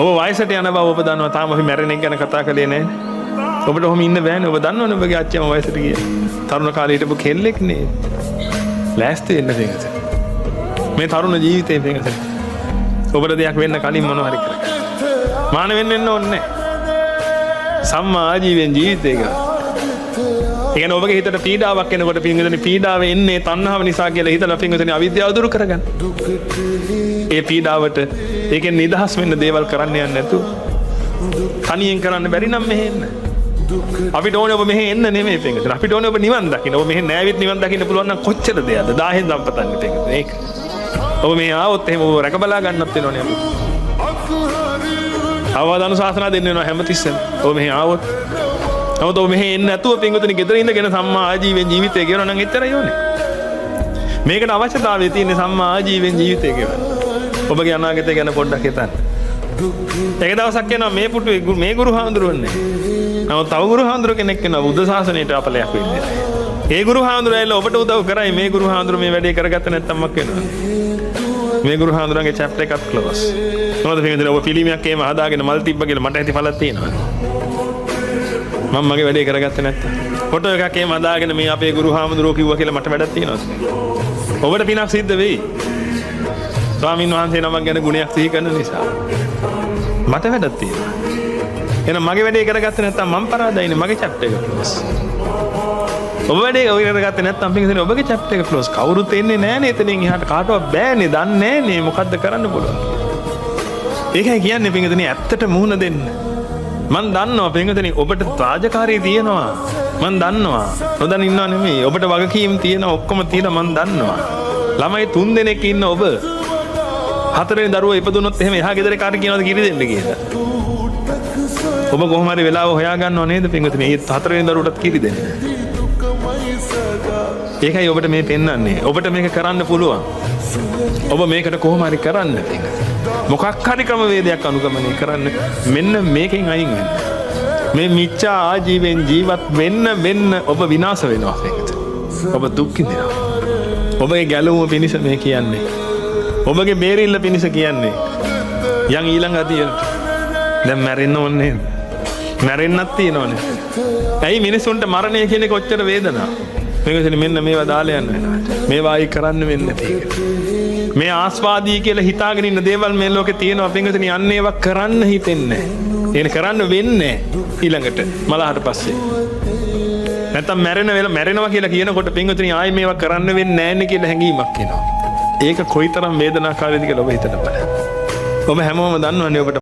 ඔබ වයසට යන බව ඔබ දන්නවා. තාම අපි මැරෙන එක ගැන කතා කළේ නැහැ. ඔබට ඔහොම ඉන්න බෑනේ. ඔබ දන්නවනේ ඔබගේ අච්චිම වයසට ගියා. තරුණ කාලේ හිටපු කෙල්ලෙක් නේ. ලෑස්ති වෙන්න පිංගත. මේ තරුණ ජීවිතේ පිංගත. ඔබට දෙයක් වෙන්න කලින් මොනව හරි කරගන්න. මාන වෙන්න ඕනේ නැහැ. සම්මා ආජීවයෙන් ජීවිතේක. ඒ කියන්නේ ඔබගේ හිතට පීඩාවක් එනකොට පිංගුතුනි පීඩාව එන්නේ තණ්හාව නිසා කියලා හිතලා පිංගුතුනි අවිද්‍යාව දුරු කරගන්න. ඒ පීඩාවට ඒකෙන් නිදහස් වෙන්න දේවල් කරන්න යන්න නැතුව තනියෙන් කරන්න බැරි නම් මෙහෙ එන්න. අපිට ඕනේ ඔබ මෙහෙ එන්න නෙමෙයි පිංගුතුනි. අපිට ඕනේ ඔබ නිවන් දකින්න. ඔබ මෙහෙ නෑවිත් නිවන් දකින්න පුළුවන් නම් කොච්චර දෙයක්ද? 1000න් සම්පතන්නේ පිංගුතුනි. ඒක. ඔබ මෙහෙ ආවොත් එහෙම ඔබ රැක බලා ගන්නත් වෙනවනේ අපි. අවවාදන ශාසනා දෙන්න වෙනවා හැමතිස්සෙම. ඔබ මෙහෙ ආවොත් නමුත් ඔබ මෙහෙ එන්නේ නැතුව පිංගුතුනි ගෙදර ඉඳගෙන සම්මා ආජීවයෙන් ජීවිතය ගෙවනවා නම් එච්චරයි ඕනේ. මේකට අවශ්‍යතාවය තියෙන්නේ සම්මා ආජීවයෙන් ජීවිතය ගෙවන්න. ඔබගේ අනාගතය ගැන පොඩ්ඩක් හිතන්න. එක දවසක් යනවා මේ පුටුවේ මේ ගුරු හාමුදුරුවන්නේ. නමුත් තව ගුරු හාමුදුරුව කෙනෙක් වෙනවා බුද්ධ ශාසනයට අපලයක් වෙන්නේ. ඒ ගුරු හාමුදුරුවෝ ඇවිල්ලා ඔබට උදව් කරයි. මේ ගුරු හාමුදුරුවෝ මේ වැඩේ කරගත්තේ නැත්නම් මොකක් වෙනවද? මේ ගුරු හාමුදුරුවන්ගේ chapter එකත් close. මොකද පිංගුතුනි ඔබ පිළිමයක් එහෙම හදාගෙන මල් තිබ්බ කියලා මට ඇති ඵලක් තියෙනවා. මම මගේ වැඩේ කරගත්තේ නැත්තම් ෆොටෝ එකක් එහෙම හදාගෙන මේ අපේ ගුරු හාමුදුරුවෝ කිව්වා කියලා මට වැඩක් තියෙනවද? ඔබට පිනක් සිද්ධ වෙයි. ස්වාමීන් වහන්සේ නමක් ගැන ගුණයක් සිහි කරන නිසා මට වැඩක් තියෙනවා. එහෙනම් මගේ වැඩේ කරගත්තේ නැත්තම් මම පරාදයිනේ. මගේ chapter එක close. ඔබ වැඩේ කරගත්තේ නැත්තම් පිටින් ඔබගේ chapter එක close. කවුරුත් එන්නේ නැහනේ එතනින් එහාට කාටවත් බෑනේ. දන්නේ නැහනේ මොකද්ද කරන්න පුළුවන්. ඒකයි කියන්නේ පිටින් ඇත්තට මුහුණ දෙන්න. මන් දන්නවා පින්වතුනි ඔබට රාජකාරිය තියෙනවා. මන් දන්නවා. නොදන්න ඉන්නව නෙමෙයි. ඔබට වගකීම් තියෙනවා ඔක්කොම තියෙනවා මන් දන්නවා. ළමයි 3 දෙනෙක් ඉන්න ඔබ 4 වෙනි දරුවෝ ඉපදුනොත් එහෙම එහා ගෙදර කාට කියනවද කිරි දෙන්න කියලා. ඔබ කොහොම හරි වෙලාව හොයා ගන්නව නේද පින්වතුනි? මේ 4 වෙනි දරුවටත් කිරි දෙන්න. ඒකයි ඔබට මේ පෙන්වන්නේ. ඔබට මේක කරන්න පුළුවන්. ඔබ මේකට කොහොම හරි කරන්න පින්වතුනි. මොකක් හරි ක්‍රමවේදයක් අනුගමනය කරන්න. මෙන්න මේකෙන් අයින් වෙන්න. මේ මිච්ඡා ආජීවයෙන් ජීවත් වෙන්න ඔබ විනාශ වෙනවා පිටත. ඔබ දුක් විඳිනවා. ඔබගේ ගැලවුම පිණිස මේ කියන්නේ. ඔබගේ බේරිල්ල පිණිස කියන්නේ. යන් ඊළඟ අදියට. දැන් මැරෙන්න ඕනේ. මැරෙන්නත් තියෙනවනේ. ඇයි මිනිසුන්ට මරණය කියන එක ඔච්චර වේදනාවක්? මේකෙන් මෙන්න මේවා දාලා යන්න වෙනවා. මේවා අයි කරන්න වෙන්නේ තියෙන්නේ. මේ ආස්වාදී කියලා හිතාගෙන ඉන්න දේවල් මේ ලෝකේ තියෙනවා පින්වතුනි අන්න ඒවා කරන්න හිතෙන්නේ නැහැ. ඒක කරන්න වෙන්නේ ඊළඟට මලහට පස්සේ. නැත්තම් මැරෙනවා කියලා කියනකොට පින්වතුනි ආයි මේවා කරන්න වෙන්නේ නැහැ නේ කියලා හැඟීමක් එනවා. ඒක කොයිතරම් වේදනාකාරීද කියලා ඔබ හිතන්න බලන්න. ඔබ හැමෝම දන්නවනේ ඔබට